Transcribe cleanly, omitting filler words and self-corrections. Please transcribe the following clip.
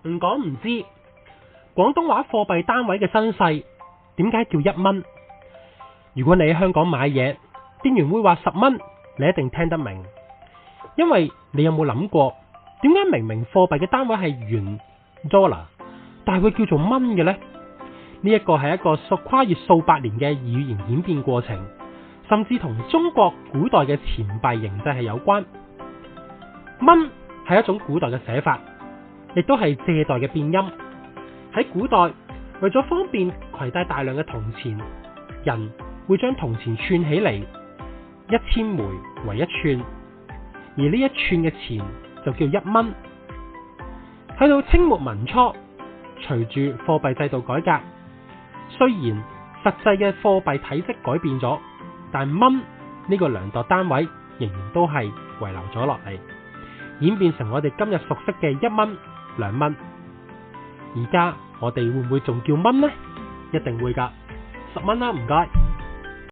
唔講唔知，廣東話貨幣單位嘅身世點解叫1蚊？如果你喺香港買嘢，店員會話10蚊，你一定聽得明。因為你有冇諗過，點解明明貨幣嘅單位係元 dollar， 但係會叫做蚊嘅呢？呢一個係一個跨越數百年嘅語言演變過程，甚至同中國古代嘅錢幣形制係有關。蚊係一種古代嘅寫法，亦都係借代嘅變音。喺古代，為咗方便攜帶大量嘅銅錢，人會將銅錢串起嚟，1000枚為一串，而呢一串嘅錢就叫1蚊。去到清末民初，隨住貨幣制度改革，雖然實際嘅貨幣體積改變咗，但蚊呢個量度單位仍然都係遺留咗落嚟，演變成我哋今日熟悉嘅1蚊、2蚊。而家我哋會唔會仲叫蚊呢？一定會㗎，10蚊啦，唔該。